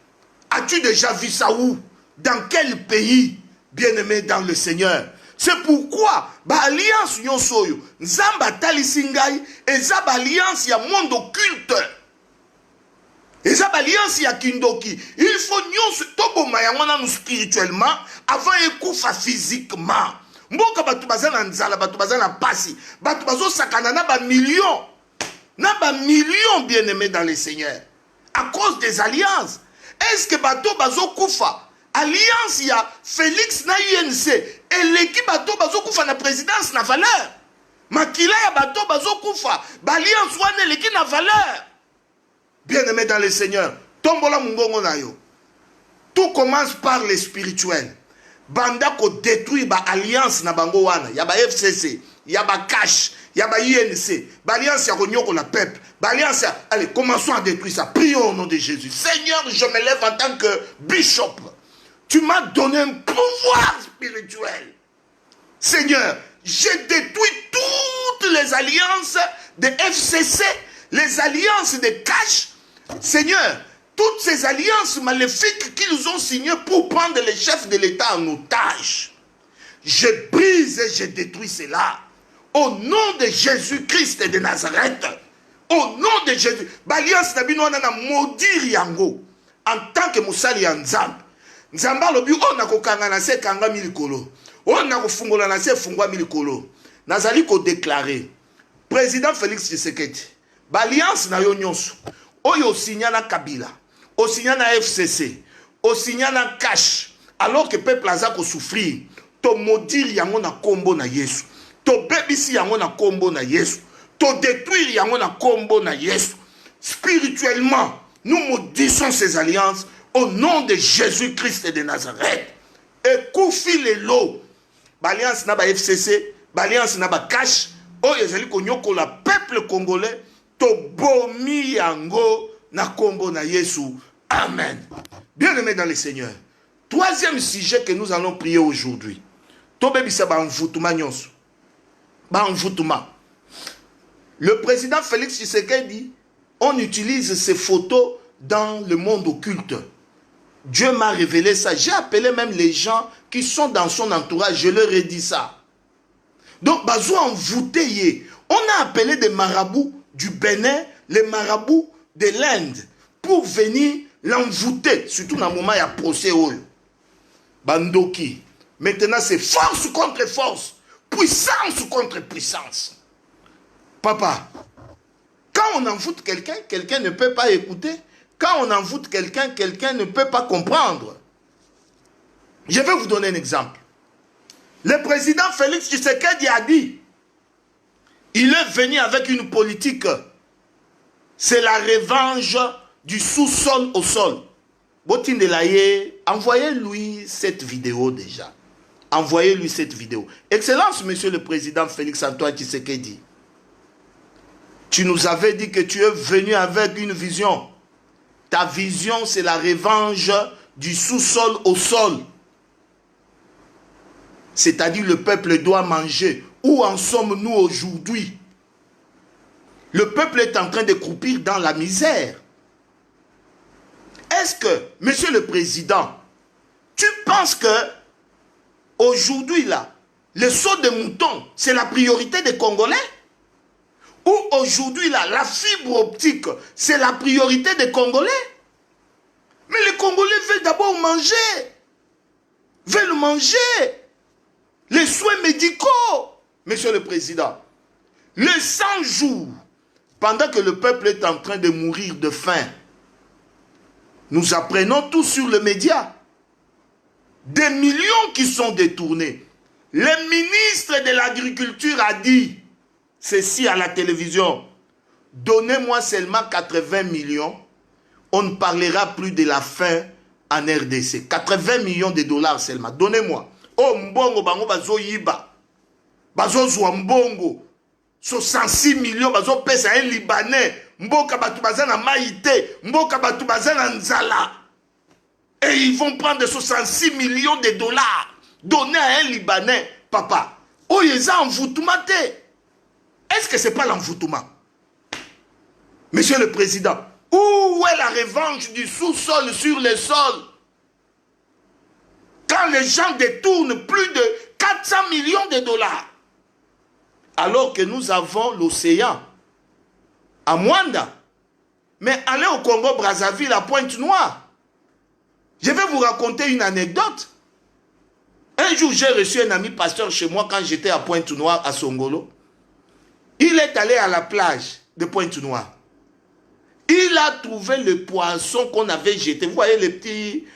As-tu déjà vu ça où? Dans quel pays? Bien-aimé dans le Seigneur. C'est pourquoi l'alliance Nyonsoyo, Nzamba Talisingai, et Zaba alliance ya monde occulte. Et Zaba alliance ya Kindoki. Il faut Nyonso Tobo Mayangwana nous spirituellement avant Ekoufa physiquement. Mboka batu bazana nzala, batu bazana pasi, batu bazo sakana na ba millions bien-aimés dans le Seigneur. À cause des alliances. Est-ce que bato bazo koufa? Alliance ya Félix na UNC et l'équipe bato bazo koufa na présidence na valeur. Makila ya bato bazo koufa, alliance wane l'équipe na valeur. Bien-aimés dans le Seigneur. Tombola mungongo na yo. Tout commence par le spirituel. Banda ko détruit ba alliance na bango wana, ya ba FCC, ya ba cash, ya ba INC, ba alliance ya konyoko la peuple, ba alliance ya... Allez, commençons à détruire ça. Prions au nom de Jésus. Seigneur, je me lève en tant que bishop. Tu m'as donné un pouvoir spirituel. Seigneur, j'ai détruit toutes les alliances de FCC, les alliances de cash. Seigneur, toutes ces alliances maléfiques qu'ils ont signées pour prendre les chefs de l'État en otage. Je brise et je détruis cela. Au nom de Jésus-Christ de Nazareth. Au nom de Jésus. L'alliance n'a pas maudit yango. En tant que Moussali Nzambe. Nzamba lobi on a kokanga na se kanga milikolo. On a kofungola na se fungwa milikolo. Nazali ko déclarer. Président Félix Tshisekedi. L'alliance na yo nyonso. Oyo signa na Kabila. Au signal na FCC, au signal na cash, alors que le peuple a souffrir, to maudire yango na kombo na Yesu, to bebisi yango na kombo na Yesu, to détruire yango na kombo na Yesu. Spirituellement, nous maudissons ces alliances au nom de Jésus-Christ de Nazareth. Et koufi le lo, alliance na ba FCC, alliance na ba cash, oyo ezali konyoko la peuple congolais, to bomi yango na kombo na Yesu. Amen. Bien-aimés dans le Seigneur. Troisième sujet que nous allons prier aujourd'hui. Le président Félix Tshisekedi, on utilise ces photos dans le monde occulte. Dieu m'a révélé ça. J'ai appelé même les gens qui sont dans son entourage. Je leur ai dit ça. Donc, on a appelé des marabouts du Bénin, les marabouts de l'Inde, pour venir l'envoûter, surtout dans le moment où il y a procès. Bandoki. Maintenant, c'est force contre force, puissance contre puissance. Papa, quand on envoûte quelqu'un, quelqu'un ne peut pas écouter. Quand on envoûte quelqu'un, quelqu'un ne peut pas comprendre. Je vais vous donner un exemple. Le président Félix Tshisekedi a dit, il est venu avec une politique, c'est la revanche du sous-sol au sol. Envoyez-lui cette vidéo déjà. Envoyez-lui cette vidéo. Excellence, monsieur le président Félix Antoine Tshisekedi. Tu nous avais dit que tu es venu avec une vision. Ta vision, c'est la revanche du sous-sol au sol. C'est-à-dire le peuple doit manger. Où en sommes-nous aujourd'hui? Le peuple est en train de croupir dans la misère. Est-ce que, monsieur le président, tu penses que aujourd'hui là, le saut de mouton, c'est la priorité des Congolais? Ou aujourd'hui là, la fibre optique, c'est la priorité des Congolais? Mais les Congolais veulent d'abord manger. Veulent manger. Les soins médicaux. Monsieur le Président, les 100 jours, pendant que le peuple est en train de mourir de faim, nous apprenons tout sur le média. Des millions qui sont détournés. Le ministre de l'Agriculture a dit ceci à la télévision. Donnez-moi seulement 80 millions. On ne parlera plus de la faim en RDC. 80 millions de dollars seulement. Donnez-moi. Oh, mbongo, bango, bazo yiba. Bazo zwa mbongo. 66 millions, bazo pesa un Libanais. Mboka batu bazana maïté. Mboka batu bazana nzala. Et ils vont prendre 66 millions de dollars. Donner à un Libanais. Papa, oh, ils ont envoûtement. Est-ce que ce n'est pas l'envoûtement? Monsieur le Président, où est la revanche du sous-sol sur le sol? Quand les gens détournent plus de 400 millions de dollars, alors que nous avons l'océan à Mwanda. Mais allez au Congo-Brazzaville, à Pointe-Noire. Je vais vous raconter une anecdote. Un jour, j'ai reçu un ami pasteur chez moi quand j'étais à Pointe-Noire, à Songolo. Il est allé à la plage de Pointe-Noire. Il a trouvé le poisson qu'on avait jeté. Vous voyez les petits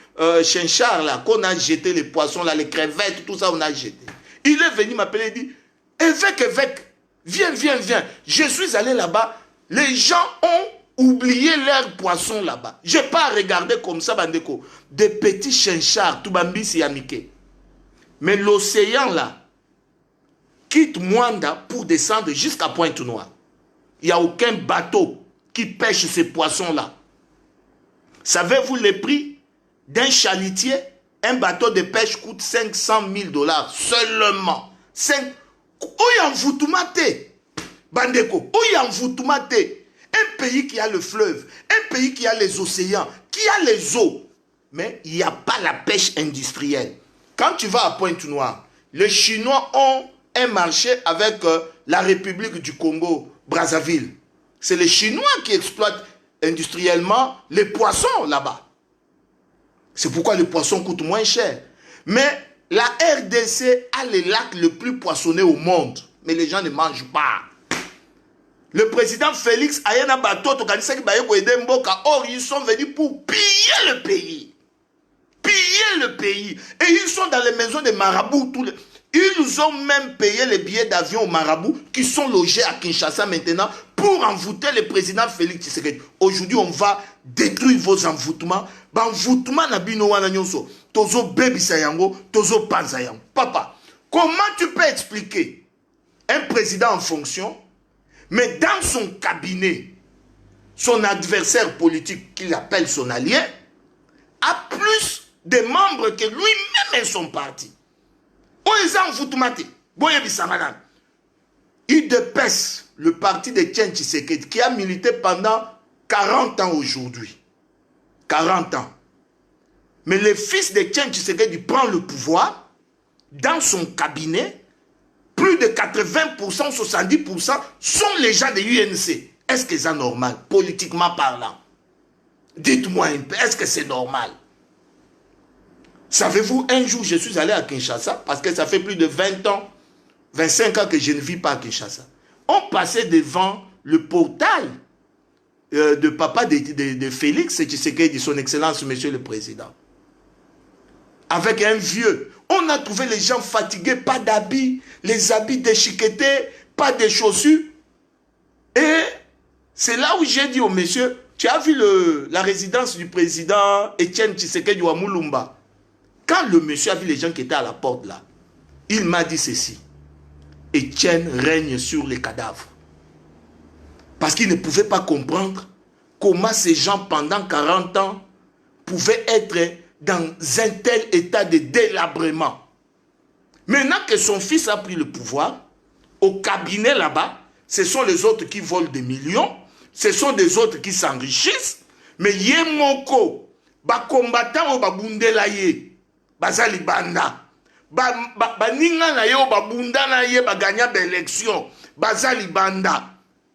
chinchards là, qu'on a jeté, les poissons là, les crevettes, tout ça, on a jeté. Il est venu m'appeler et dit, évêque, viens. Je suis allé là-bas. Les gens ont oublié leurs poissons là-bas. Je n'ai pas regardé comme ça, Bandeko. Des petits chinchards, Toubambisi Yamike. Mais l'océan là, quitte Mwanda pour descendre jusqu'à Pointe-Noire. Il n'y a aucun bateau qui pêche ces poissons-là. Savez-vous les prix d'un chalutier? Un bateau de pêche coûte 500 000 dollars seulement. Bandeko, un pays qui a le fleuve, un pays qui a les océans, qui a les eaux, mais il n'y a pas la pêche industrielle. Quand tu vas à Pointe-Noire, les Chinois ont un marché avec la République du Congo, Brazzaville. C'est les Chinois qui exploitent industriellement les poissons là-bas. C'est pourquoi les poissons coûtent moins cher. Mais la RDC a les lacs les plus poissonnés au monde. Mais les gens ne mangent pas. Le président Félix Ayana Bato, or ils sont venus pour piller le pays. Piller le pays. Et ils sont dans les maisons des marabouts. Ils ont même payé les billets d'avion aux marabouts qui sont logés à Kinshasa maintenant pour envoûter le président Félix Tshisekedi. Aujourd'hui, on va détruire vos envoûtements. Envoûtement na bino wana nyonso. Tozo bebisa yango, tozo panza yango. Papa, comment tu peux expliquer un président en fonction, mais dans son cabinet, son adversaire politique qu'il appelle son allié, a plus de membres que lui-même et son parti? Il dépaisse le parti de Etienne Tshisekedi qui a milité pendant 40 ans aujourd'hui. 40 ans. Mais le fils de Etienne Tshisekedi prend le pouvoir dans son cabinet. Plus de 80%, 70% sont les gens de l'UNC. Est-ce que c'est normal, politiquement parlant? Dites-moi un peu, est-ce que c'est normal? Savez-vous, un jour, je suis allé à Kinshasa, parce que ça fait plus de 20 ans, 25 ans que je ne vis pas à Kinshasa. On passait devant le portail de papa de Félix Tshisekedi, son excellence, monsieur le président. Avec un vieux. On a trouvé les gens fatigués, pas d'habits, les habits déchiquetés, pas de chaussures. Et c'est là où j'ai dit au monsieur, tu as vu la résidence du président Etienne Tshisekedi à Moulumba? Quand le monsieur a vu les gens qui étaient à la porte là, il m'a dit ceci. Etienne règne sur les cadavres. Parce qu'il ne pouvait pas comprendre comment ces gens pendant 40 ans pouvaient être dans un tel état de délabrement. Maintenant que son fils a pris le pouvoir, au cabinet là-bas, ce sont les autres qui volent des millions, ce sont des autres qui s'enrichissent, mais Yemoko, ba combattant ou ba bundela ye, bazali banda, ba ninga na ye ou ba bunda na ye ba gagna d'élection, bazali banda.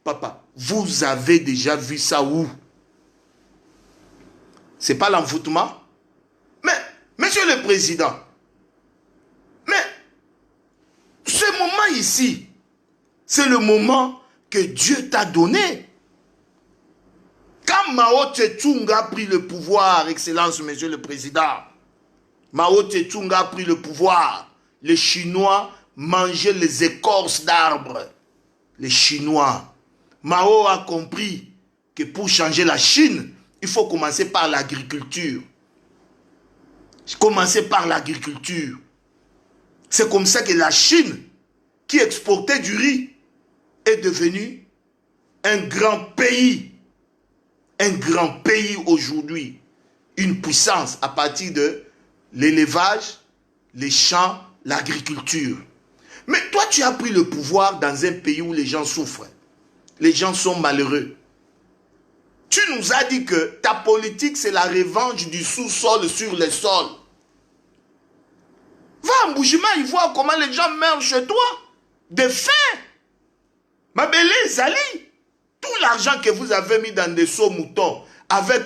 Papa, vous avez déjà vu ça où? Ce n'est pas l'envoûtement. Mais, monsieur le président, mais ce moment ici, c'est le moment que Dieu t'a donné. Quand Mao Tse-tung a pris le pouvoir, Excellence, monsieur le président, Mao Tse-tung a pris le pouvoir, les Chinois mangeaient les écorces d'arbres. Les Chinois. Mao a compris que pour changer la Chine, il faut commencer par l'agriculture. Commencer par l'agriculture. C'est comme ça que la Chine, qui exportait du riz, est devenue un grand pays. Un grand pays aujourd'hui. Une puissance à partir de l'élevage, les champs, l'agriculture. Mais toi, tu as pris le pouvoir dans un pays où les gens souffrent. Les gens sont malheureux. Tu nous as dit que ta politique, c'est la revanche du sous-sol sur le sol. Va en Boujima, il voit comment les gens meurent chez toi. De faim. Ma belle Zali. Tout l'argent que vous avez mis dans des sauts moutons, avec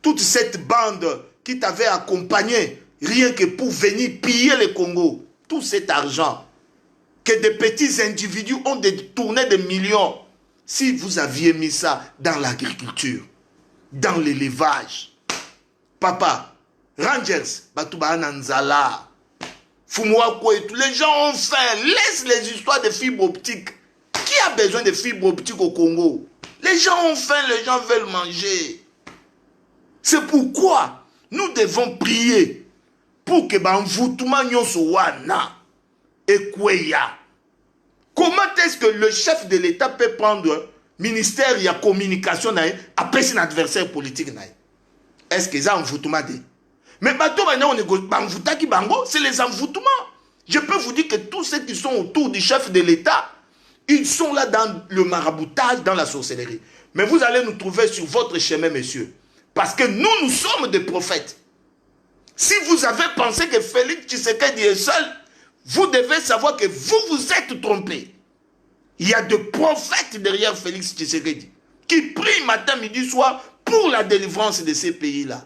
toute cette bande qui t'avait accompagné, rien que pour venir piller le Congo. Tout cet argent que des petits individus ont détourné des millions. Si vous aviez mis ça dans l'agriculture, dans l'élevage, papa, Rangers, Batouba Nanzala, Fumouako et tout, les gens ont faim. Laisse les histoires de fibres optiques. Qui a besoin de fibres optiques au Congo? Les gens ont faim, les gens veulent manger. C'est pourquoi nous devons prier pour que l'envoûtement nyonso wana ekweya. Comment est-ce que le chef de l'État peut prendre ministère de communication après son adversaire politique? Est-ce que c'est un envoûtement? Mais c'est les envoûtements. Je peux vous dire que tous ceux qui sont autour du chef de l'État, ils sont là dans le maraboutage, dans la sorcellerie. Mais vous allez nous trouver sur votre chemin, messieurs. Parce que nous sommes des prophètes. Si vous avez pensé que Félix Tshisekedi est seul, vous devez savoir que vous vous êtes trompé. Il y a des prophètes derrière Félix Tshisekedi qui prient matin, midi, soir pour la délivrance de ces pays-là.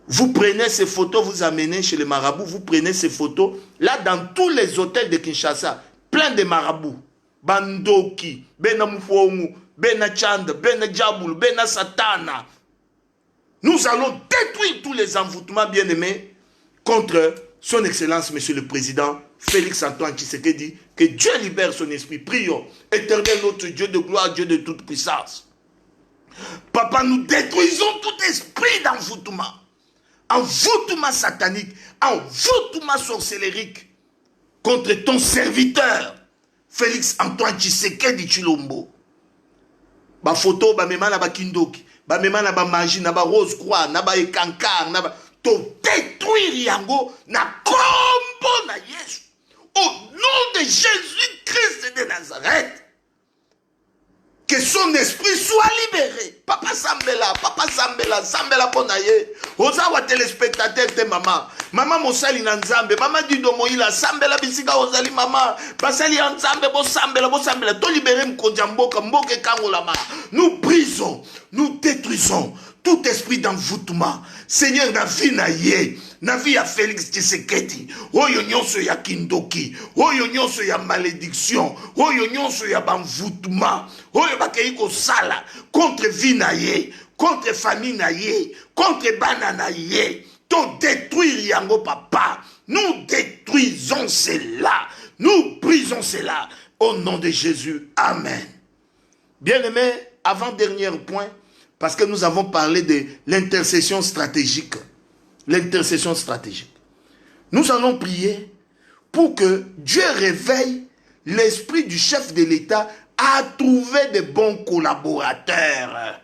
Vous prenez ces photos, vous amenez chez les marabouts, vous prenez ces photos, là dans tous les hôtels de Kinshasa, plein de marabouts. Bandoki, Bena Moufoumou, Bena Chand, Bena Djaboul, Bena Satana. Nous allons détruire tous les envoûtements bien-aimés contre son Excellence, Monsieur le Président, Félix Antoine Tshisekedi. Que Dieu libère son esprit. Prions. Éternel notre Dieu de gloire, Dieu de toute puissance. Papa, nous détruisons tout esprit d'envoûtement. Envoûtement satanique, envoûtement sorcellérique contre ton serviteur, Félix Antoine Tshisekedi Tshilombo. Ba photo, ba mema na ba kindoki, ba mema na ba magie, na ba rose croix, na ba ekankar, na ba... To détruire yango na kombo na Yesu. Au nom de Jésus-Christ de Nazareth. Que son esprit soit libéré. Papa Sambela, Sambela Ponaye. Ozawa téléspectateur te maman. Maman Mosali Nanzambe, maman Dido Moïla, Sambela Bisika Ozali maman. Basali Anzambe, Bo Sambela. To libérer Mkonjamboka, Mboke Kangolama. Nous brisons, nous détruisons tout esprit d'envoûtement. Seigneur, na vie na ye. Na vie ya Félix Tshisekedi. Oyo nyonso ya kindoki. Oyo nyonso ya malédiction. Oyo nyonso ya banvoûtement. Oyo bakei ko sala. Contre vie na ye. Contre famille na ye. Contre bana na ye. To détruire yango papa. Nous détruisons cela. Nous brisons cela. Au nom de Jésus. Amen. Bien-aimés, avant-dernier point. Parce que nous avons parlé de l'intercession stratégique. L'intercession stratégique. Nous allons prier pour que Dieu réveille l'esprit du chef de l'État à trouver de bons collaborateurs.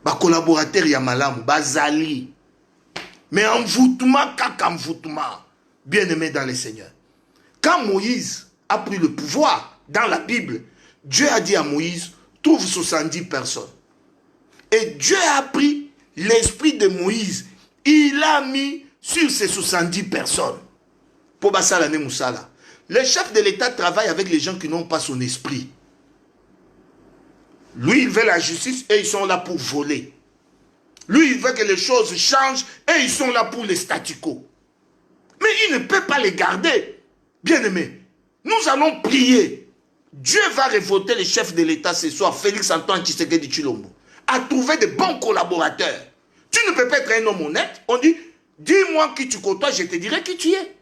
Ba collaborateurs Yamalam, Bazali. Mais envoûtement, envoûtement. Bien-aimé dans le Seigneur. Quand Moïse a pris le pouvoir dans la Bible, Dieu a dit à Moïse, trouve 70 personnes. Et Dieu a pris l'esprit de Moïse. Il a mis sur ces 70 personnes. Pour Bassala Moussala. Le chef de l'État travaille avec les gens qui n'ont pas son esprit. Lui, il veut la justice et ils sont là pour voler. Lui, il veut que les choses changent et ils sont là pour les statu quo. Mais il ne peut pas les garder. Bien-aimés, nous allons prier. Dieu va révolter le chef de l'État ce soir, Félix Antoine Tshisekedi Tshilombo, à trouver de bons collaborateurs. Tu ne peux pas être un homme honnête. On dit, dis-moi qui tu côtoies, je te dirai qui tu es.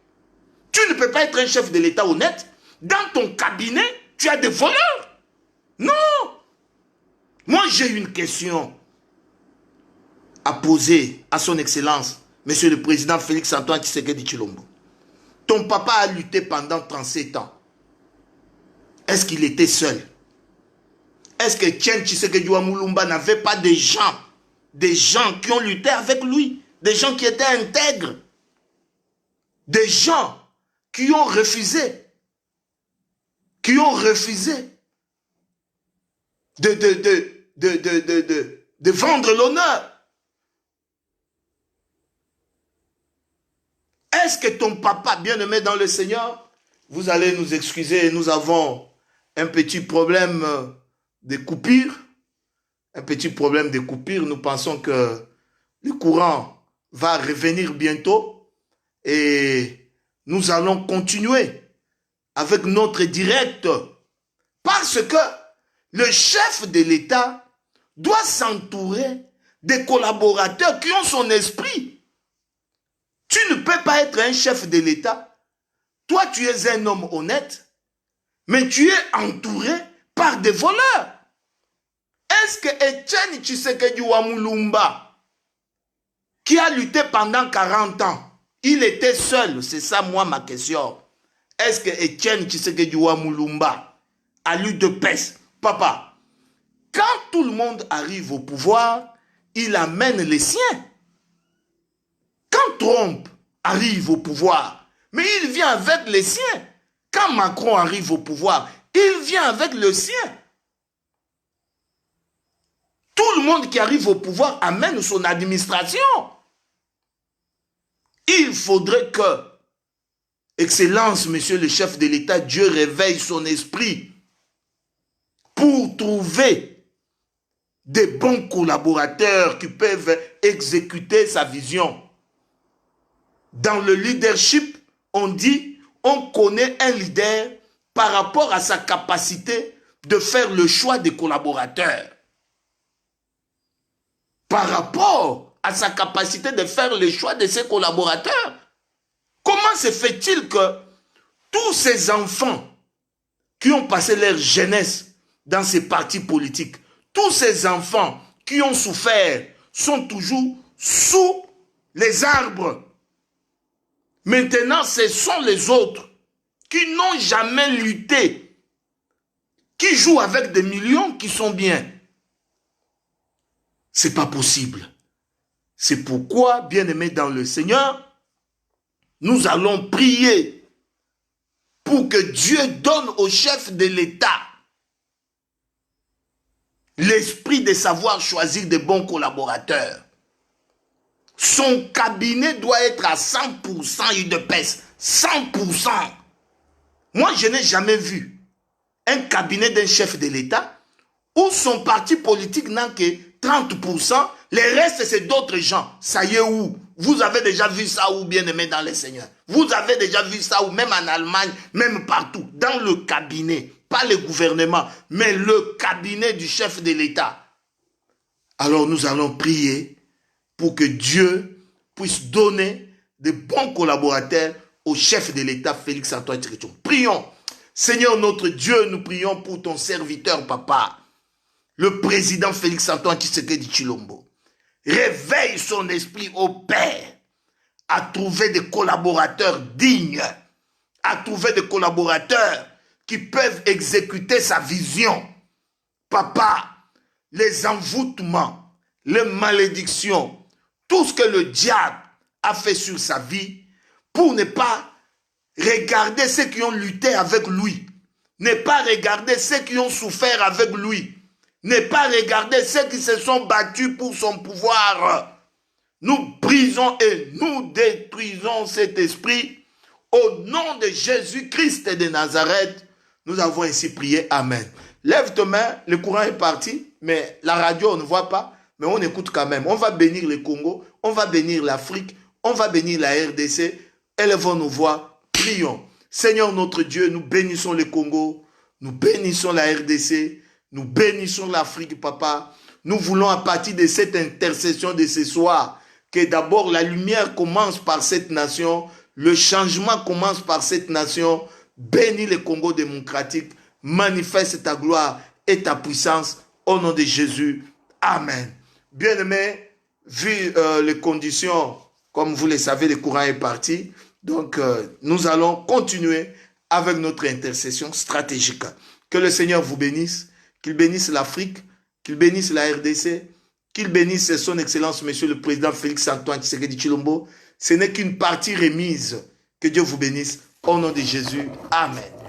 Tu ne peux pas être un chef de l'État honnête. Dans ton cabinet, tu as des voleurs. Non. Moi, j'ai une question à poser à son Excellence, Monsieur le Président Félix Antoine Tshisekedi Tshilombo. Ton papa a lutté pendant 37 ans. Est-ce qu'il était seul? Est-ce que Etienne Tshisekedi Mulumba n'avait pas des gens qui ont lutté avec lui, des gens qui étaient intègres, des gens qui ont refusé de vendre l'honneur? Est-ce que ton papa, bien-aimé dans le Seigneur, vous allez nous excuser, nous avons un petit problème de coupure. Un petit problème de coupure. Nous pensons que le courant va revenir bientôt et nous allons continuer avec notre direct parce que le chef de l'État doit s'entourer des collaborateurs qui ont son esprit. Tu ne peux pas être un chef de l'État. Toi, tu es un homme honnête, mais tu es entouré par des voleurs. Est-ce que Etienne Tshisekedi Mulumba, qui a lutté pendant 40 ans, il était seul? C'est ça, moi, ma question. Est-ce que Etienne Tshisekedi Mulumba a lu de peste? Papa, quand tout le monde arrive au pouvoir, il amène les siens. Quand Trump arrive au pouvoir, mais il vient avec les siens. Quand Macron arrive au pouvoir, il vient avec le sien. Tout le monde qui arrive au pouvoir amène son administration. Il faudrait que, Excellence, Monsieur le chef de l'État, Dieu réveille son esprit pour trouver des bons collaborateurs qui peuvent exécuter sa vision. Dans le leadership, on dit, on connaît un leader par rapport à sa capacité de faire le choix des collaborateurs. Par rapport à sa capacité de faire le choix de ses collaborateurs. Comment se fait-il que tous ces enfants qui ont passé leur jeunesse dans ces partis politiques, tous ces enfants qui ont souffert sont toujours sous les arbres? Maintenant, ce sont les autres qui n'ont jamais lutté, qui jouent avec des millions qui sont bien. C'est pas possible. C'est pourquoi, bien-aimés dans le Seigneur, nous allons prier pour que Dieu donne au chef de l'État l'esprit de savoir choisir de bons collaborateurs. Son cabinet doit être à 100% UDPS. 100%. Moi, je n'ai jamais vu un cabinet d'un chef de l'État où son parti politique n'a que 30%. Les restes, c'est d'autres gens. Ça y est où? Vous avez déjà vu ça où, bien-aimé dans les seigneurs? Vous avez déjà vu ça où, même en Allemagne, même partout, dans le cabinet, pas le gouvernement, mais le cabinet du chef de l'État. Alors nous allons prier pour que Dieu puisse donner de bons collaborateurs au chef de l'État, Félix Antoine Tshisekedi. Prions. Seigneur notre Dieu, nous prions pour ton serviteur, papa, le président Félix Antoine Tshisekedi Tshilombo. Réveille son esprit au Père à trouver des collaborateurs dignes, à trouver des collaborateurs qui peuvent exécuter sa vision. Papa, les envoûtements, les malédictions, tout ce que le diable a fait sur sa vie pour ne pas regarder ceux qui ont lutté avec lui, ne pas regarder ceux qui ont souffert avec lui, ne pas regarder ceux qui se sont battus pour son pouvoir. Nous brisons et nous détruisons cet esprit au nom de Jésus-Christ de Nazareth. Nous avons ainsi prié. Amen. Lève tes mains, le courant est parti, mais la radio, on ne voit pas, mais on écoute quand même. On va bénir le Congo, on va bénir l'Afrique, on va bénir la RDC. Élevons nos voix, prions. Seigneur notre Dieu, nous bénissons le Congo, nous bénissons la RDC, nous bénissons l'Afrique, papa. Nous voulons à partir de cette intercession de ce soir, que d'abord la lumière commence par cette nation, le changement commence par cette nation. Bénis le Congo démocratique, manifeste ta gloire et ta puissance au nom de Jésus. Amen. Bien-aimés, vu les conditions, comme vous le savez, le courant est parti. Donc, nous allons continuer avec notre intercession stratégique. Que le Seigneur vous bénisse, qu'il bénisse l'Afrique, qu'il bénisse la RDC, qu'il bénisse son Excellence, Monsieur le Président Félix-Antoine Tshisekedi Tshilombo. Ce n'est qu'une partie remise. Que Dieu vous bénisse. Au nom de Jésus. Amen.